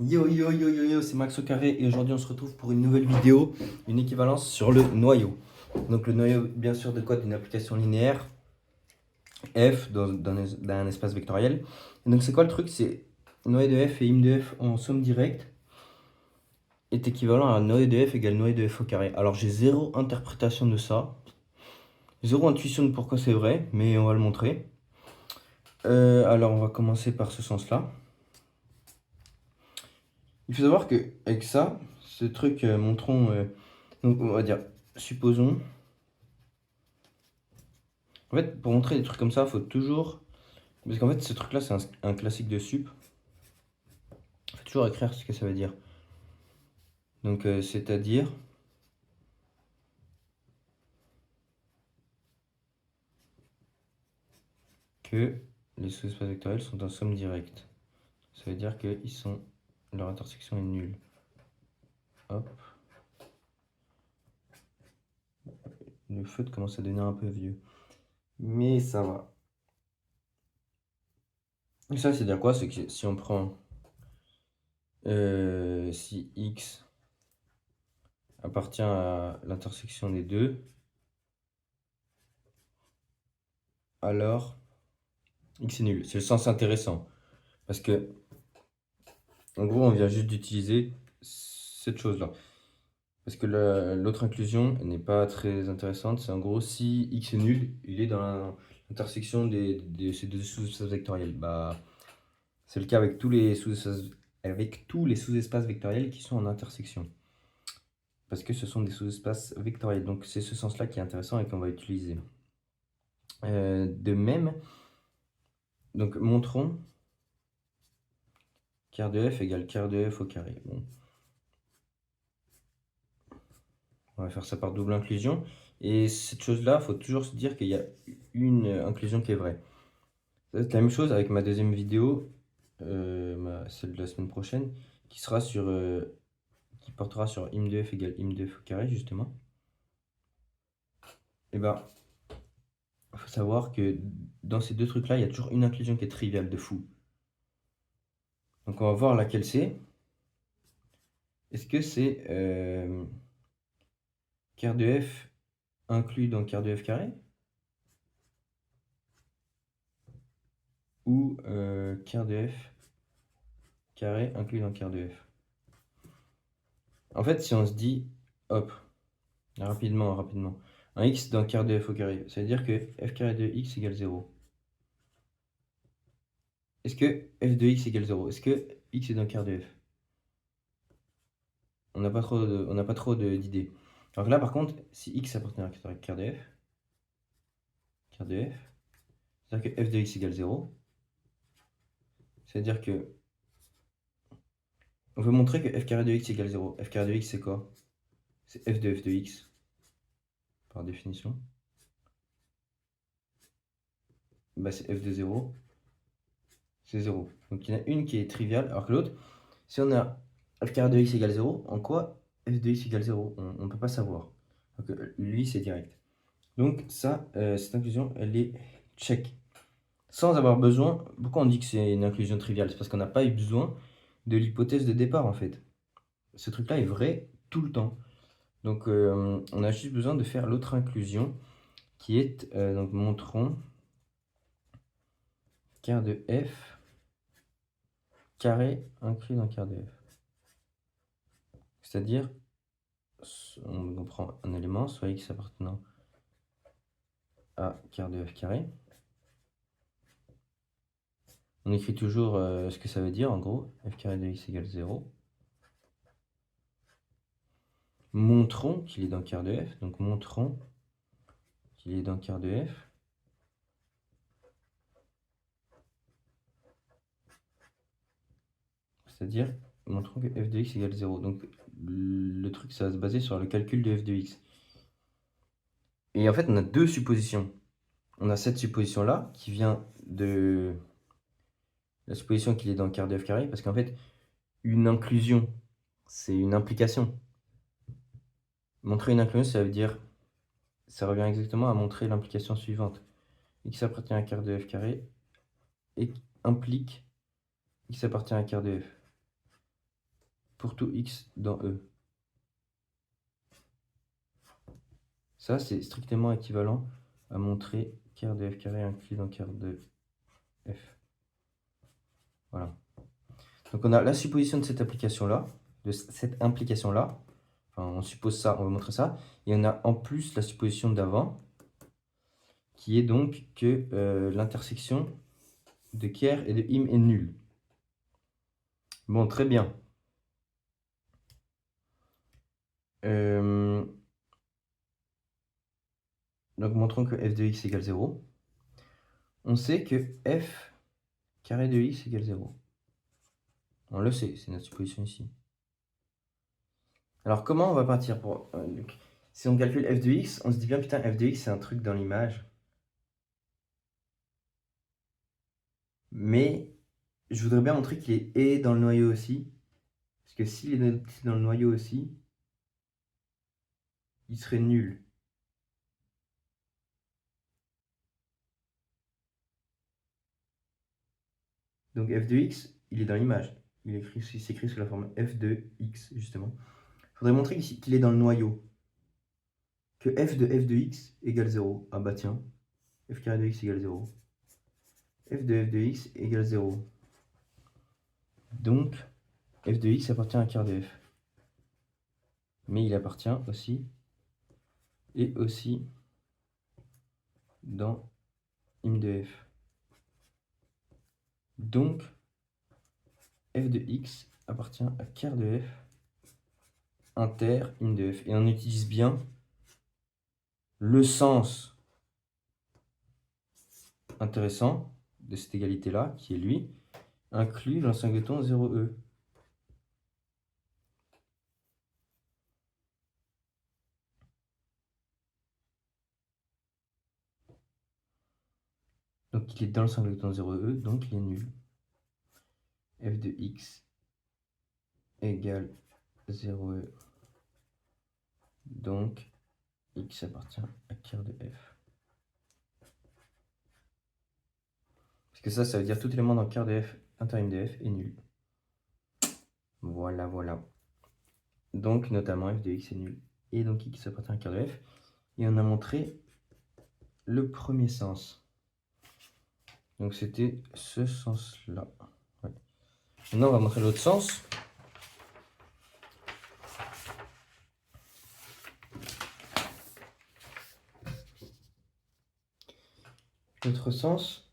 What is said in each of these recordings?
Yo yo yo yo yo, c'est Max au carré et aujourd'hui on se retrouve pour une nouvelle vidéo, une équivalence sur le noyau. Donc le noyau bien sûr de code d'une application linéaire f d'un espace vectoriel. Et donc c'est quoi le truc? C'est noyau de f et im de f en somme directe est équivalent à noyau de f égale noyau de f au carré. Alors j'ai zéro interprétation de ça, zéro intuition de pourquoi c'est vrai, mais on va le montrer. Alors on va commencer par ce sens-là. Il faut savoir que avec ça, ce truc montrons, donc on va dire, supposons. En fait, pour montrer des trucs comme ça, il faut toujours. Parce qu'en fait, ce truc-là, c'est un classique de sup. Il faut toujours écrire ce que ça veut dire. Donc, c'est-à-dire que les sous-espaces vectoriels sont en somme directe. Ça veut dire que leur intersection est nulle. Hop. Le feu commence à devenir un peu vieux. Mais ça va. Et ça, c'est-à-dire quoi? C'est que si on prend. Si x appartient à l'intersection des deux, alors x est nul. C'est le sens intéressant. Parce que, en gros, on vient juste d'utiliser cette chose-là. Parce que l'autre inclusion n'est pas très intéressante. C'est en gros, si x est nul, il est dans l'intersection de ces deux sous-espaces vectoriels. Bah, c'est le cas avec tous les sous-espaces vectoriels qui sont en intersection. Parce que ce sont des sous-espaces vectoriels. Donc c'est ce sens-là qui est intéressant et qu'on va utiliser. De même, donc montrons quart de f égale quart de f au carré. Bon. On va faire ça par double inclusion. Et cette chose-là, il faut toujours se dire qu'il y a une inclusion qui est vraie. Ça va être la même chose avec ma deuxième vidéo, celle de la semaine prochaine, qui portera sur im de f égale im de f au carré, justement. Et ben, il faut savoir que dans ces deux trucs-là, il y a toujours une inclusion qui est triviale de fou. Donc on va voir laquelle c'est. Est-ce que c'est quart de f inclus dans quart de f carré? Ou quart de f carré inclus dans quart de f? En fait, si on se dit, hop, rapidement, un x dans quart de f au carré, ça veut dire que f carré de x égale 0. Est-ce que f de x égale 0? Est-ce que x est dans quart de f? On n'a pas trop d'idées. Alors là, par contre, si x appartient à quart de f, c'est-à-dire que f de x égale 0, c'est-à-dire que on veut montrer que f carré de x égale 0. F carré de x, c'est quoi? C'est f de x, par définition. Bah, c'est f de 0, c'est 0. Donc il y en a une qui est triviale, alors que l'autre, si on a f carré de x égale 0, en quoi f de x égale 0? On ne peut pas savoir. Donc lui, c'est direct. Donc ça, cette inclusion, elle est check. Sans avoir besoin, pourquoi on dit que c'est une inclusion triviale? C'est parce qu'on n'a pas eu besoin de l'hypothèse de départ, en fait. Ce truc-là est vrai tout le temps. Donc on a juste besoin de faire l'autre inclusion qui est, donc montrons quart de f carré inclus dans quart de f. C'est-à-dire, on prend un élément, soit x appartenant à quart de f carré. On écrit toujours ce que ça veut dire, en gros, f carré de x égale 0. Montrons qu'il est dans quart de f, donc montrons qu'il est dans quart de f. C'est-à-dire, montrons que f de x égale 0. Donc le truc, ça va se baser sur le calcul de f de x. Et en fait, on a deux suppositions. On a cette supposition-là qui vient de la supposition qu'il est dans quart de f carré, parce qu'en fait, une inclusion, c'est une implication. Montrer une inclusion, ça veut dire, ça revient exactement à montrer l'implication suivante. X appartient à quart de f carré et implique x appartient à quart de f. pour tout x dans E. Ça, c'est strictement équivalent à montrer quart de f carré inclus dans quart de f. Voilà. Donc on a la supposition de cette application-là, de cette implication-là. Enfin, on suppose ça, on va montrer ça. Et on a en plus la supposition d'avant, qui est donc que l'intersection de Kerr et de Im est nulle. Bon, très bien. Donc montrons que f de x égale 0. On sait que f carré de x égale 0. On le sait, c'est notre supposition ici. Alors comment on va partir pour... si on calcule f de x, on se dit bien putain f de x c'est un truc dans l'image. Mais je voudrais bien montrer qu'il est dans le noyau aussi. Parce que s'il est dans le noyau aussi, il serait nul. Donc f de x, il est dans l'image. Il s'écrit sous la forme f de x, justement. Il faudrait montrer qu'il est dans le noyau. Que f de x égale 0. Ah bah tiens, f carré de x égale 0. F de x égale 0. Donc, f de x appartient à quart de f. Mais il appartient aussi, et aussi, dans im de f. Donc, f de x appartient à quart de f inter im de f. Et on utilise bien le sens intéressant de cette égalité-là, qui est lui, inclus dans le singleton 0e. Donc il est dans le singleton 0e, donc il est nul. F de x égale 0e. Donc x appartient à quart de f. Parce que ça veut dire tout élément dans quart de f, inter de f est nul. Voilà, voilà. Donc notamment f de x est nul. Et donc x appartient à quart de f. Et on a montré le premier sens. Donc c'était ce sens-là. Ouais. Maintenant on va montrer l'autre sens. L'autre sens,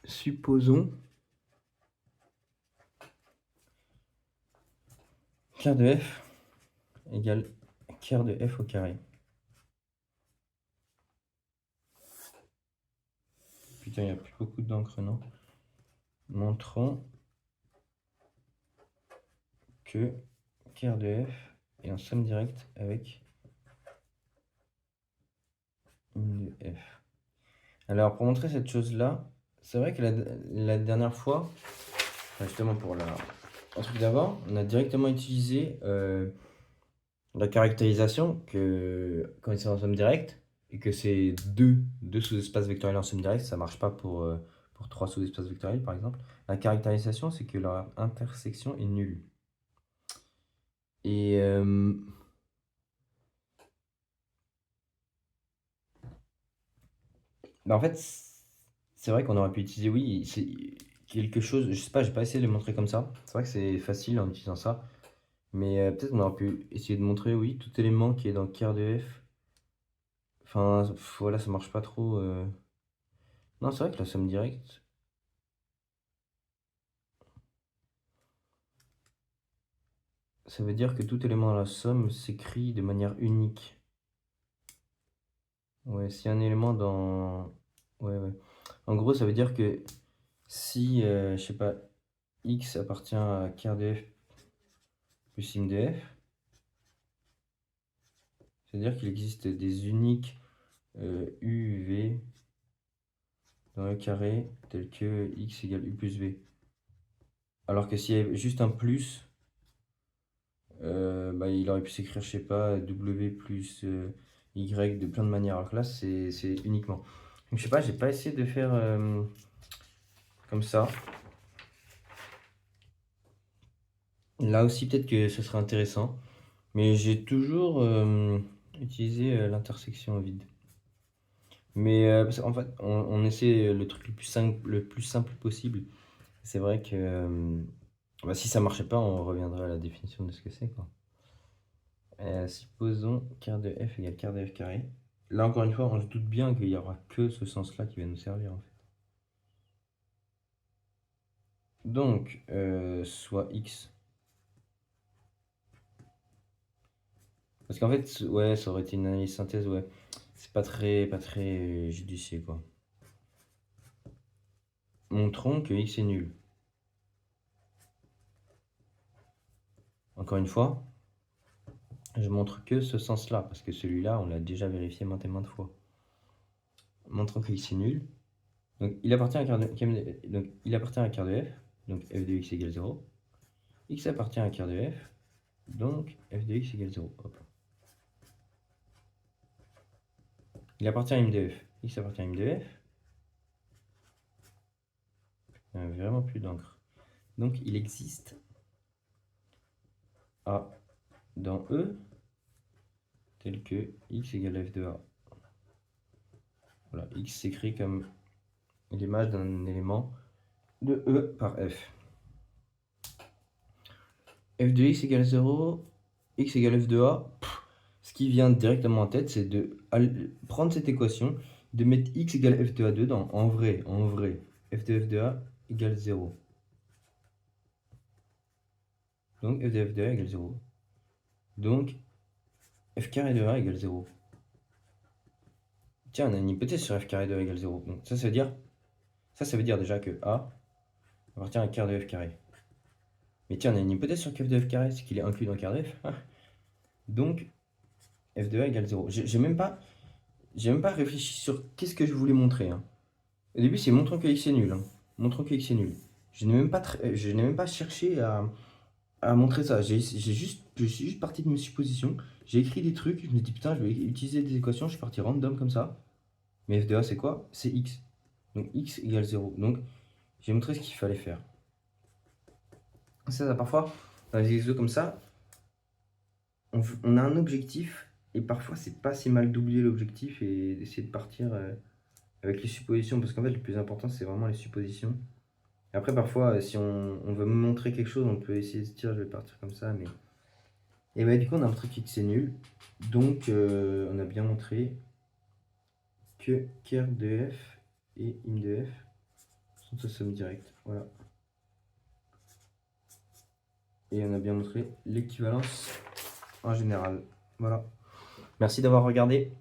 supposons quart de f égale quart de f au carré. Putain, il n'y a plus beaucoup d'encre, non? Montrons que quart de f est en somme directe avec im de f. Alors, pour montrer cette chose-là, c'est vrai que la dernière fois, justement pour un truc d'avant, on a directement utilisé la caractérisation que quand c'est en somme directe et que c'est deux sous-espaces vectoriels en somme directe, ça ne marche pas pour 3 sous-espaces vectoriels par exemple. La caractérisation, c'est que leur intersection est nulle. Et bah en fait, c'est vrai qu'on aurait pu utiliser, oui, c'est quelque chose, je sais pas, j'ai pas essayé de le montrer comme ça. C'est vrai que c'est facile en utilisant ça. Mais peut-être qu'on aurait pu essayer de montrer, oui, tout élément qui est dans quart de f. Enfin, voilà, ça marche pas trop. Non, c'est vrai que la somme directe. Ça veut dire que tout élément dans la somme s'écrit de manière unique. Ouais, si un élément dans... Ouais, ouais. En gros, ça veut dire que si, je sais pas, x appartient à quart de f plus im de f, c'est-à-dire qu'il existe des uniques u, v dans le carré tel que x égale u plus v. Alors que s'il y avait juste un plus, bah, il aurait pu s'écrire, je sais pas, w plus y de plein de manières. Alors que là, c'est uniquement. Donc, je sais pas, j'ai pas essayé de faire comme ça. Là aussi, peut-être que ce serait intéressant. Mais j'ai toujours utilisé l'intersection vide. Mais parce qu'en fait, on essaie le truc le plus simple possible. C'est vrai que bah, si ça marchait pas, on reviendrait à la définition de ce que c'est, quoi. Supposons quart de f égale quart de f carré. Là, encore une fois, on se doute bien qu'il n'y aura que ce sens-là qui va nous servir, en fait. Donc, soit x. Parce qu'en fait, ouais, ça aurait été une analyse synthèse, ouais. C'est pas très judicieux, quoi. Montrons que x est nul. Encore une fois, je montre que ce sens-là, parce que celui-là, on l'a déjà vérifié maintes et maintes fois. Montrons que x est nul. Donc, il appartient à il appartient à un quart de f, donc f de x égale 0. X appartient à un quart de f, donc f de x égale 0. Hop. Il appartient à m de f. X appartient à m de f. Il n'y a vraiment plus d'encre. Donc, il existe A dans E, tel que x égale f de A. Voilà, x s'écrit comme l'image d'un élément de E par f. F de x égale 0, x égale f de A. Ce qui vient directement en tête, c'est de prendre cette équation, de mettre x égale f de A dedans. En vrai, f de A égale 0. Donc f de A égale 0. Donc f carré de A égale 0. Tiens, on a une hypothèse sur f carré de A égale 0. Donc ça veut dire déjà que A appartient à un quart de f carré. Mais tiens, on a une hypothèse sur f de f carré, c'est qu'il est inclus dans quart de f. Donc f de A égale 0. J'ai même pas réfléchi sur qu'est-ce que je voulais montrer. Hein. Au début, c'est montrons que x est nul. Hein. Montrons que x est nul. Je n'ai même pas cherché à montrer ça. Je suis juste parti de mes suppositions. J'ai écrit des trucs. Je me dis putain, je vais utiliser des équations. Je suis parti random comme ça. Mais f de A, c'est quoi? C'est x. Donc x égale 0. Donc j'ai montré ce qu'il fallait faire. Ça, parfois, dans les exos comme ça, on a un objectif. Et parfois, c'est pas si mal d'oublier l'objectif et d'essayer de partir avec les suppositions. Parce qu'en fait, le plus important, c'est vraiment les suppositions. Après, parfois, si on veut montrer quelque chose, on peut essayer de se dire, je vais partir comme ça, mais... Et bah, du coup, on a montré que c'est nul. Donc, on a bien montré que ker de f et im de f sont aux sommes directes. Voilà. Et on a bien montré l'équivalence en général. Voilà. Merci d'avoir regardé.